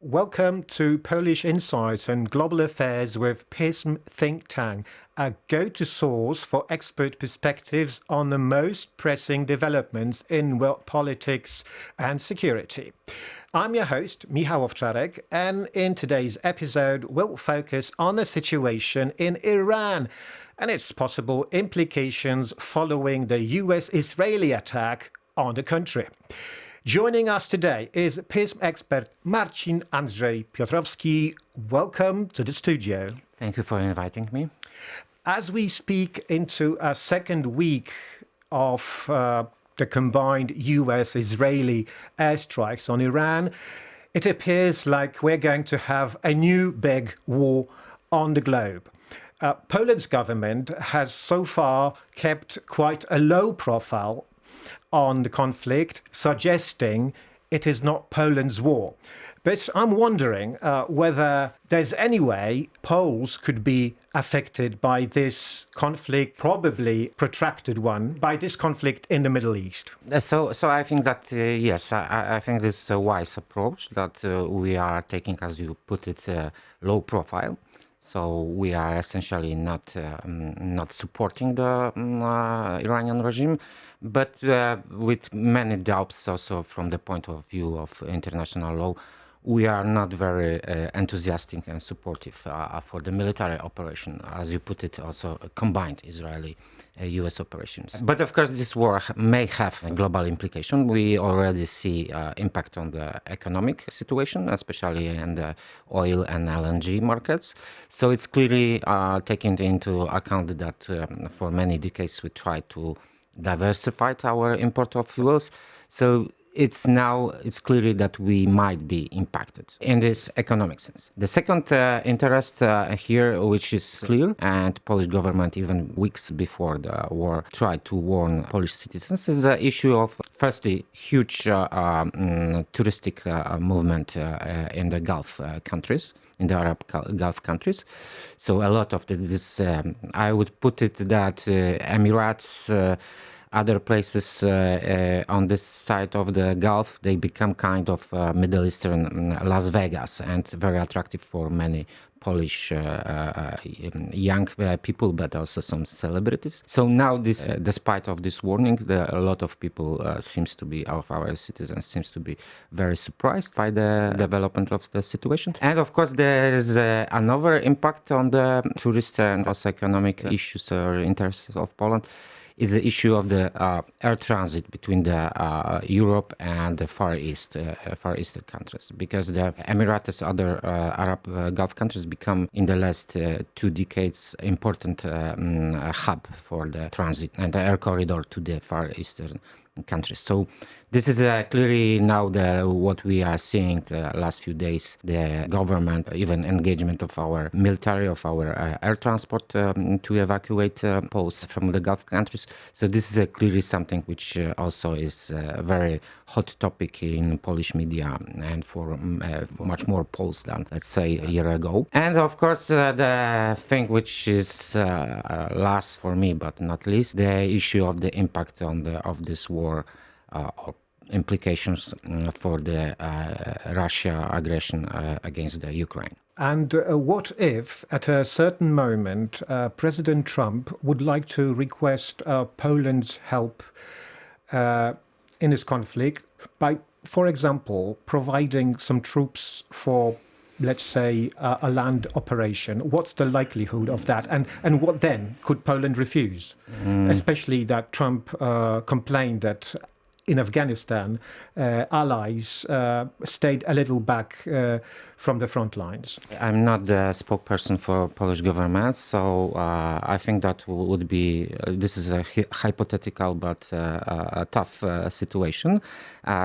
Welcome to Polish Insights on Global Affairs with PISM Think Tank, a go-to source for expert perspectives on the most pressing developments in world politics and security. I'm your host, Michał Owczarek, and in today's episode, we'll focus on the situation in Iran and its possible implications following the US-Israeli attack on the country. Joining us today is PISM expert Marcin Andrzej Piotrowski. Welcome to the studio. Thank you for inviting me. As we speak into a second week of the combined US-Israeli airstrikes on Iran, it appears like we're going to have a new big war on the globe. Poland's government has so far kept quite a low profile on the conflict, suggesting it is not Poland's war. But I'm wondering whether there's any way Poles could be affected by this conflict, probably protracted one, by this conflict in the Middle East. So I think that, yes, I think this is a wise approach that we are taking, as you put it, low profile. So we are essentially not supporting the Iranian regime, but with many doubts also from the point of view of international law. We are not very enthusiastic and supportive for the military operation, as you put it, also combined Israeli-US operations. But of course, this war may have a global implication. We already see impact on the economic situation, especially in the oil and LNG markets. So it's clearly taken into account that for many decades we tried to diversify our import of fuels. So it's clear that we might be impacted in this economic sense. The second interest here, which is clear, and Polish government even weeks before the war tried to warn Polish citizens, is the issue of, firstly, huge touristic movement in the Gulf countries, in the Arab Gulf countries. So a lot of this, I would put it that Emirates, other places on this side of the Gulf, they become kind of Middle Eastern Las Vegas, and very attractive for many Polish young people, but also some celebrities. So now, despite of this warning, a lot of people of our citizens seems to be very surprised by the development of the situation. And of course, there is another impact on the tourist and also economic issues or interests of Poland, is the issue of the air transit between the Europe and the Far Eastern countries, because the Emirates, other Arab Gulf countries, become in the last 2 decades important hub for the transit and the air corridor to the Far Eastern countries. So this is clearly now what we are seeing the last few days, the government, even engagement of our military, of our air transport to evacuate Poles from the Gulf countries. So this is clearly something which also is a very hot topic in Polish media and for much more Poles than, let's say, a year ago. And of course, the thing which is last for me, but not least, the issue of the impact of this war or implications for the Russia aggression against the Ukraine. And what if, at a certain moment, President Trump would like to request Poland's help in this conflict by, for example, providing some troops for, let's say, a land operation? What's the likelihood of that? And what then could Poland refuse? Especially that Trump complained that in Afghanistan, allies stayed a little back from the front lines. I'm not the spokesperson for Polish government, so I think that would be, this is a hypothetical but a tough situation,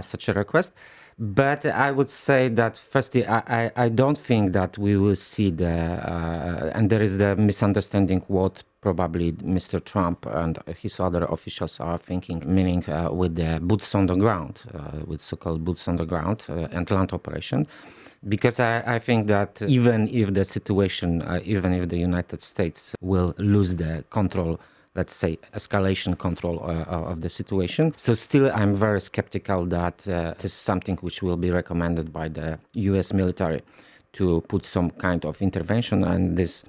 such a request. But I would say that, firstly, I don't think that we will see and there is the misunderstanding what probably Mr. Trump and his other officials are thinking, meaning with the boots on the ground, with so-called boots on the ground and land operation. Because I think that even if the situation, even if the United States will lose the control let's say, escalation control of the situation. So still, I'm very skeptical that this is something which will be recommended by the US military to put some kind of intervention and this,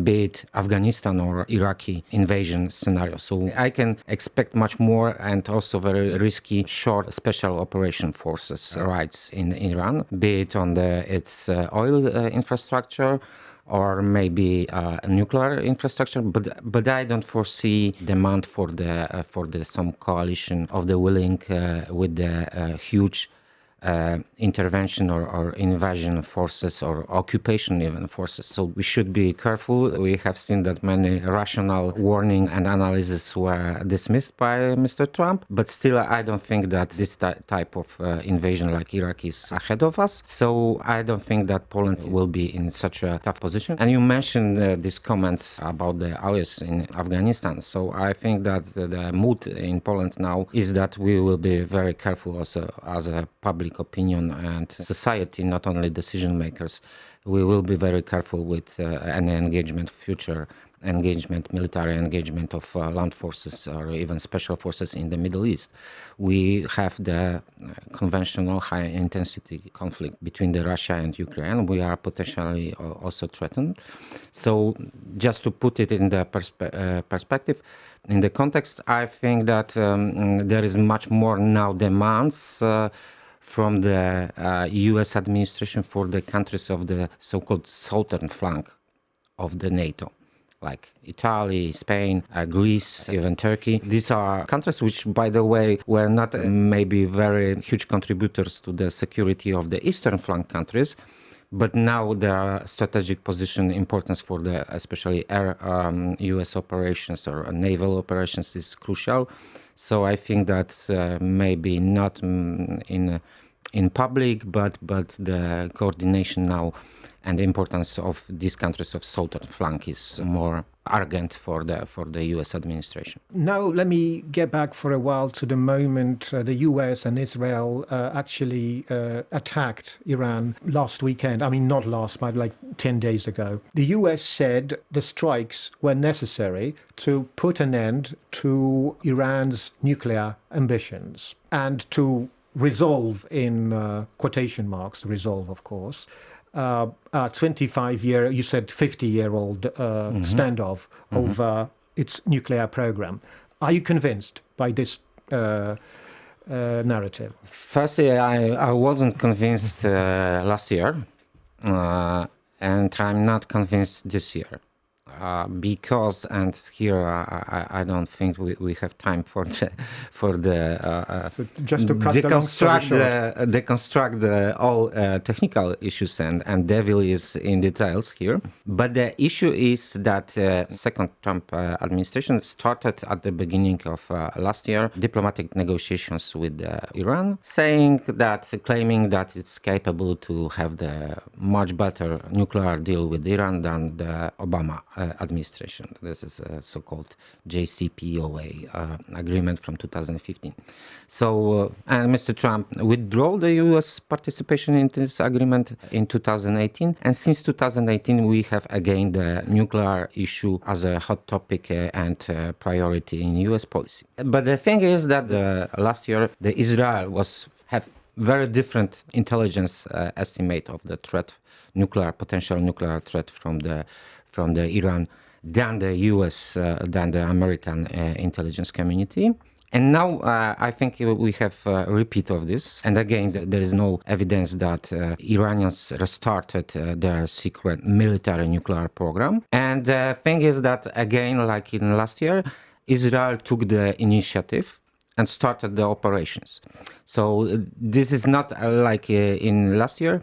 be it Afghanistan or Iraqi invasion scenario. So I can expect much more and also very risky short special operation forces raids in Iran, be it on its oil infrastructure or maybe nuclear infrastructure, but I don't foresee demand for the some coalition of the willing with the huge intervention or invasion forces or occupation even forces. So we should be careful. We have seen that many rational warnings and analyses were dismissed by Mr. Trump, but still I don't think that this type of invasion like Iraq is ahead of us. So I don't think that Poland will be in such a tough position. And you mentioned these comments about the allies in Afghanistan. So I think that the mood in Poland now is that we will be very careful as a public opinion and society, not only decision makers. We will be very careful with any engagement, future engagement, military engagement of land forces or even special forces in the Middle East. We have the conventional high-intensity conflict between Russia and Ukraine. We are potentially also threatened. So just to put it in the perspective, in the context, I think that there is much more now demands from the US administration for the countries of the so-called southern flank of the NATO, like Italy, Spain, Greece, even Turkey. These are countries which, by the way, were not maybe very huge contributors to the security of the eastern flank countries, but now their strategic position importance for the especially air US operations or naval operations is crucial. So I think that maybe not in public, but the coordination now and the importance of these countries of southern flank is more urgent for the US administration. Now let me get back for a while to the moment the US and Israel actually attacked Iran last weekend. I mean, not last, but like 10 days ago. The US said the strikes were necessary to put an end to Iran's nuclear ambitions and to resolve, in quotation marks, resolve, of course, 25-year, you said 50-year-old standoff over its nuclear program. Are you convinced by this narrative? Firstly, I wasn't convinced last year, and I'm not convinced this year. Because, and here I don't think we have time for the so just to cut the long story short. deconstruct all technical issues and devil is in details here. But the issue is that second Trump administration started at the beginning of last year diplomatic negotiations with Iran, claiming that it's capable to have the much better nuclear deal with Iran than the Obama administration. This is a so-called JCPOA agreement from 2015. So, and Mr. Trump withdrew the U.S. participation in this agreement in 2018. And since 2018, we have again the nuclear issue as a hot topic and priority in U.S. policy. But the thing is that last year, the Israel had very different intelligence estimate of the threat, potential nuclear threat from the Iran than the U.S., than the American intelligence community. And now I think we have a repeat of this. And again, there is no evidence that Iranians restarted their secret military nuclear program. And the thing is that, again, like in last year, Israel took the initiative and started the operations. So this is not like in last year.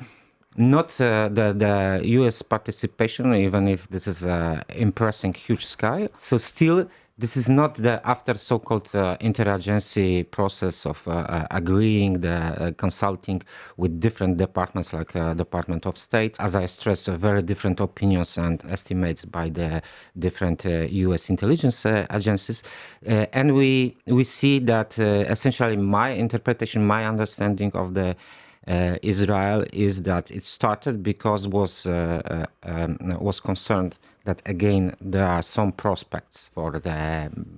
Not the U.S. participation, even if this is impressing huge scale. So still, this is not the after so-called interagency process of agreeing, the consulting with different departments like Department of State. As I stressed, very different opinions and estimates by the different U.S. intelligence agencies. And we see that essentially my interpretation, my understanding of the Israel is that it started because was concerned that again there are some prospects for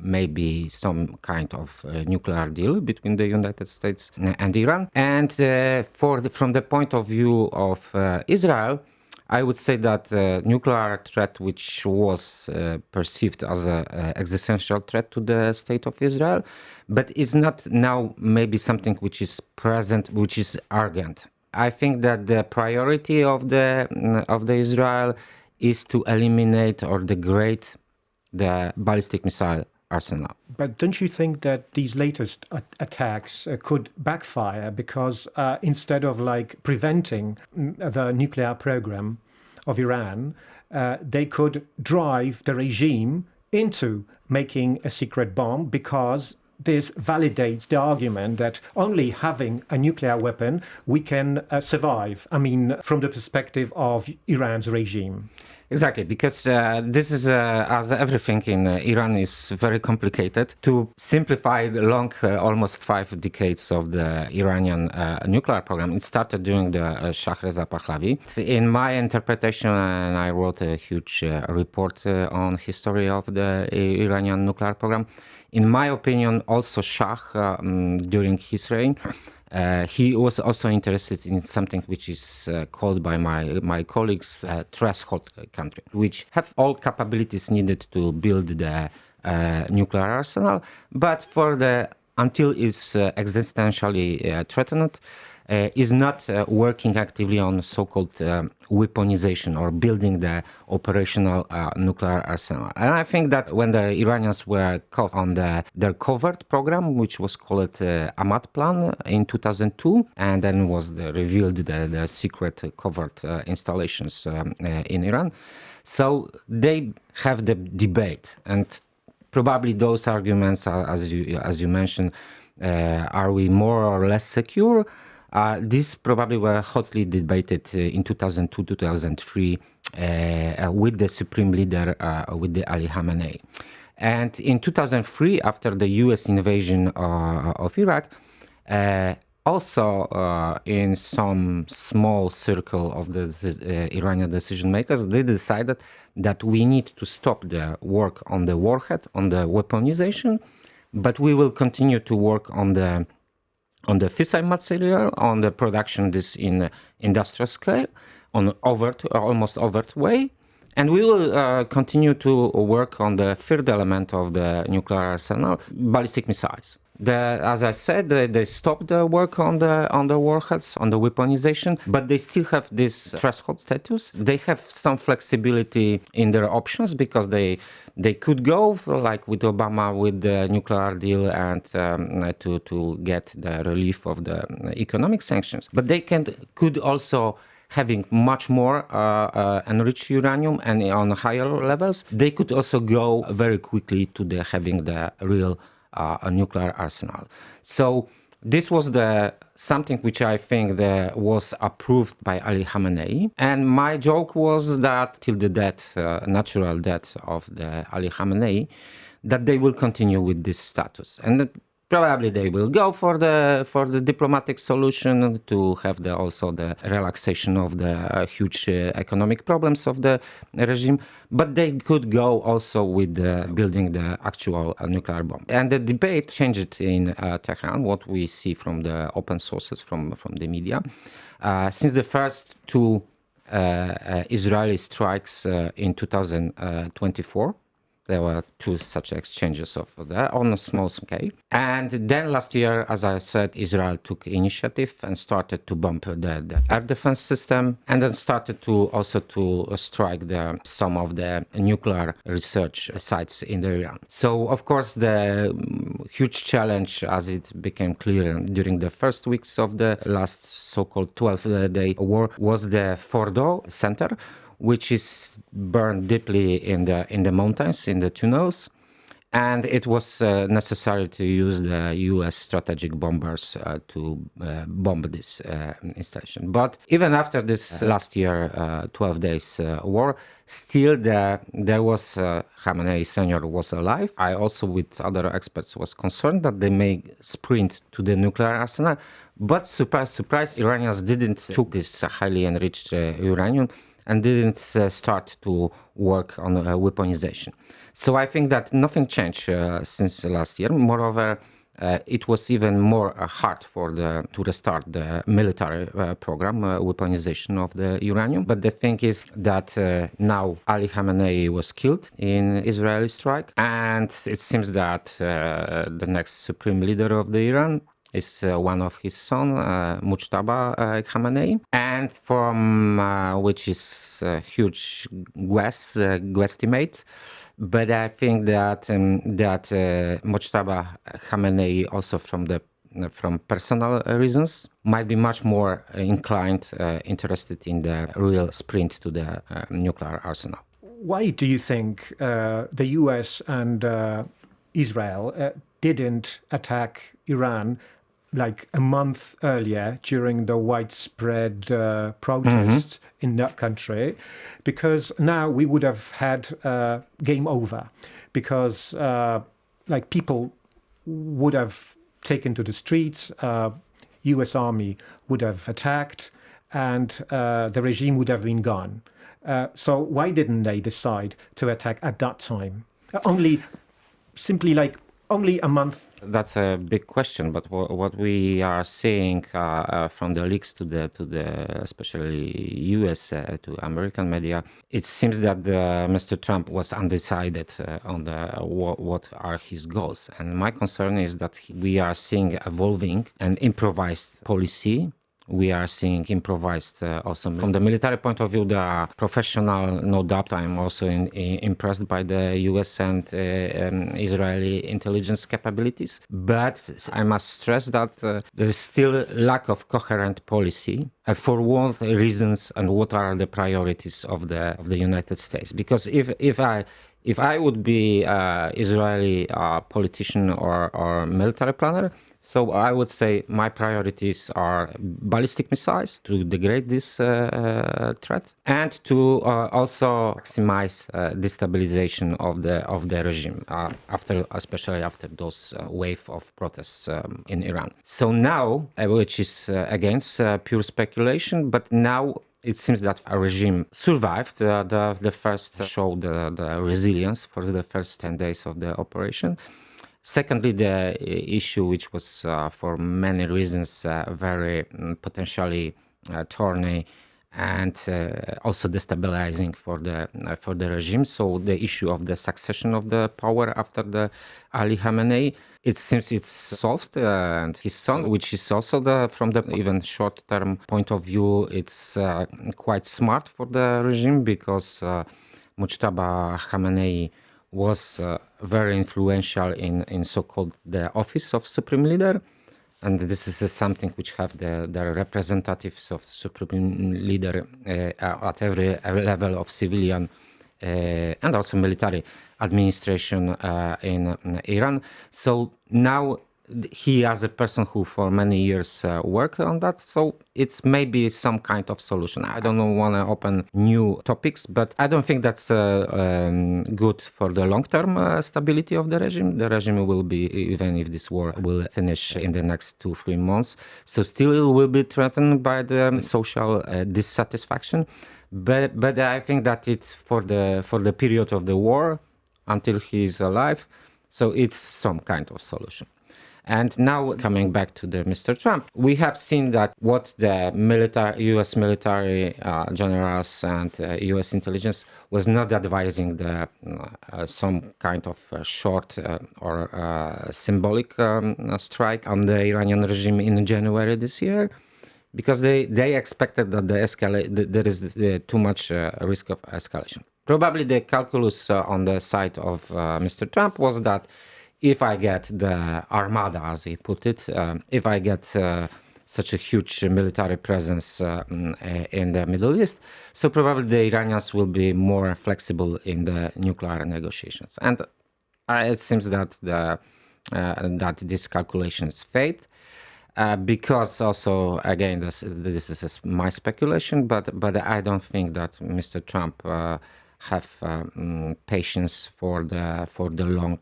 maybe some kind of nuclear deal between the United States and Iran. And from the point of view of Israel, I would say that nuclear threat, which was perceived as an existential threat to the state of Israel, but is not now maybe something which is present, which is urgent. I think that the priority of the Israel is to eliminate or degrade the ballistic missile arsenal. But don't you think that these latest attacks could backfire because instead of like preventing the nuclear program of Iran, they could drive the regime into making a secret bomb, because this validates the argument that only having a nuclear weapon we can survive. I mean, from the perspective of Iran's regime. Exactly, because this is, as everything in Iran, is very complicated. To simplify the long, almost 5 decades of the Iranian nuclear program, it started during the Shah Reza Pahlavi. In my interpretation, and I wrote a huge report on history of the Iranian nuclear program. In my opinion, also Shah, during his reign, he was also interested in something which is called by my colleagues threshold country, which have all capabilities needed to build the nuclear arsenal, but until it's existentially threatened, is not working actively on so-called weaponization or building the operational nuclear arsenal. And I think that when the Iranians were caught on their covert program, which was called Ahmad Plan in 2002, and then was revealed the secret covert installations in Iran. So they have the debate, and probably those arguments, as you mentioned, are we more or less secure? These probably were hotly debated in 2002, 2003 with the supreme leader, with the Ali Khamenei. And in 2003, after the US invasion of Iraq, also in some small circle of the Iranian decision makers, they decided that we need to stop the work on the warhead, on the weaponization, but we will continue to work on the fissile material, on the production this in industrial scale, on almost overt way, and we will continue to work on the third element of the nuclear arsenal, ballistic missiles. As I said, they stopped the work on the warheads, on the weaponization, but they still have this threshold status. They have some flexibility in their options because they could go, like with Obama, with the nuclear deal and to get the relief of the economic sanctions. But they could also, having much more enriched uranium and on higher levels, they could also go very quickly to having the real nuclear arsenal. So this was something which I think was approved by Ali Khamenei. And my joke was that till the natural death of the Ali Khamenei, that they will continue with this status. And probably they will go for the diplomatic solution to have also the relaxation of the huge economic problems of the regime, but they could go also with building the actual nuclear bomb. And the debate changed in Tehran, what we see from the open sources from the media. Since the first 2 Israeli strikes in 2024, there were 2 such exchanges on a small scale. And then last year, as I said, Israel took initiative and started to bomb the air defense system, and then started to strike some of the nuclear research sites in Iran. So, of course, the huge challenge, as it became clear during the first weeks of the last so-called 12-day war, was the Fordo center, which is burned deeply in the mountains, in the tunnels. And it was necessary to use the US strategic bombers to bomb this installation. But even after this last year, 12 days war, still there was Khamenei Senior was alive. I also, with other experts, was concerned that they may sprint to the nuclear arsenal. But surprise, surprise, Iranians didn't took this highly enriched uranium and didn't start to work on weaponization. So I think that nothing changed since last year. Moreover, it was even more hard to restart the military program, weaponization of the uranium. But the thing is that now Ali Khamenei was killed in Israeli strike, and it seems that the next supreme leader of the Iran is one of his son, Mojtaba Khamenei, and from which is a huge guesstimate. But I think that Mojtaba Khamenei, also from personal reasons, might be much more inclined, interested in the real sprint to the nuclear arsenal. Why do you think the US and Israel didn't attack Iran like a month earlier during the widespread protests in that country? Because now we would have had game over, because like people would have taken to the streets, US Army would have attacked, and the regime would have been gone. So why didn't they decide to attack at that time? Only a month. That's a big question, but what we are seeing from the leaks to the especially U.S. To American media, it seems that Mr. Trump was undecided on what are his goals, and my concern is that we are seeing evolving and improvised policy. We are seeing improvised also from the military point of view. They are professional, no doubt. I'm also impressed by the US and Israeli intelligence capabilities. But I must stress that there is still lack of coherent policy for what reasons and what are the priorities of the United States. Because if I would be Israeli politician or military planner, so I would say my priorities are ballistic missiles to degrade this threat, and to also maximize destabilization of the regime especially after those wave of protests in Iran. So now, which is against pure speculation, but now it seems that a regime survived the first show the resilience for the first 10 days of the operation. Secondly, the issue, which was for many reasons very potentially thorny and also destabilizing for the regime. So the issue of the succession of the power after the Ali Khamenei, it seems it's solved, and his son, which is also from the even short-term point of view, it's quite smart for the regime, because Mojtaba Khamenei was very influential in so-called the office of supreme leader, and this is something which have the representatives of supreme leader at every level of civilian and also military administration in Iran. So now he, as a person who for many years worked on that, so it's maybe some kind of solution. I don't want to open new topics, but I don't think that's good for the long-term stability of the regime. The regime will be, even if this war will finish in the next 2-3 months, so still it will be threatened by the social dissatisfaction. But I think that it's for the period of the war until he is alive, so it's some kind of solution. And now, coming back to the Mr. Trump, we have seen that what the U.S. military generals and U.S. intelligence was not advising the some kind of short or symbolic strike on the Iranian regime in January this year, because they expected that there is too much risk of escalation. Probably the calculus on the side of Mr. Trump was that if I get the armada, as he put it, if I get such a huge military presence in the Middle East, so probably the Iranians will be more flexible in the nuclear negotiations. And It seems that that this calculation is fake. Because also, again, this is my speculation, but I don't think that Mr. Trump have patience for the long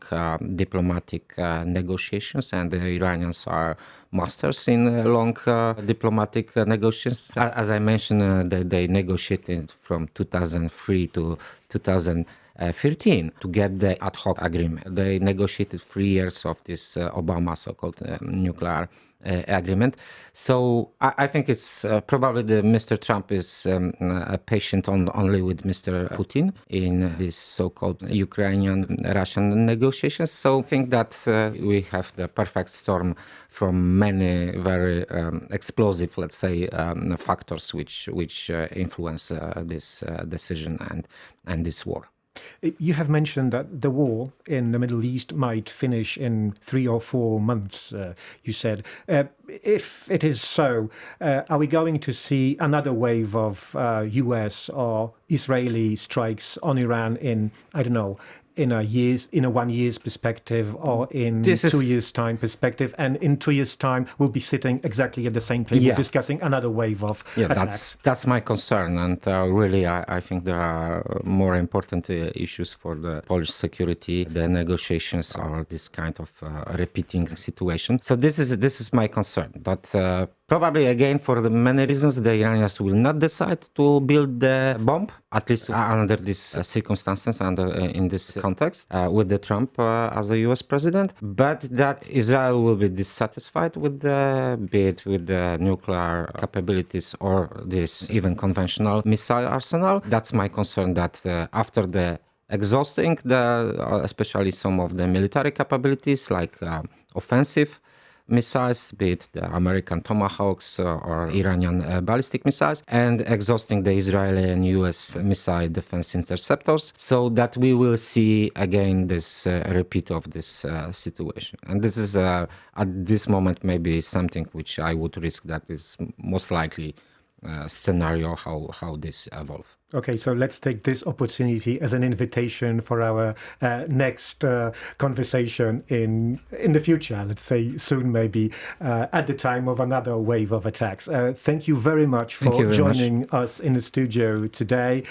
diplomatic negotiations, and the Iranians are masters in long diplomatic negotiations. As I mentioned, they negotiated from 2003 to 2013 to get the ad hoc agreement. They negotiated 3 years of this Obama so-called nuclear agreement. So I think it's probably Mr. Trump is patient only with Mr. Putin in this so-called Ukrainian-Russian negotiations. So I think that we have the perfect storm from many very explosive, let's say, factors which influence this decision and this war. You have mentioned that the war in the Middle East might finish in 3 or 4 months, you said. If it is so, are we going to see another wave of US or Israeli strikes on Iran in, I don't know, in a 1 year's perspective or in 2 years' time perspective? And in 2 years' time, we'll be sitting exactly at the same table discussing another wave of attacks. That's my concern. And really, I think there are more important issues for the Polish security, the negotiations, or this kind of repeating situation. So this is my concern. But probably, again, for the many reasons, the Iranians will not decide to build the bomb, at least under these circumstances, in this context, with the Trump as a U.S. president. But that Israel will be dissatisfied with the nuclear capabilities or this even conventional missile arsenal. That's my concern, that after the exhausting especially some of the military capabilities like offensive missiles, be it the American Tomahawks or Iranian ballistic missiles, and exhausting the Israeli and US missile defense interceptors, so that we will see again this repeat of this situation. And this is at this moment maybe something which I would risk that is most likely scenario how this evolve. Okay, so let's take this opportunity as an invitation for our next conversation in the future, let's say soon maybe, at the time of another wave of attacks. Thank you very much for joining us in the studio today.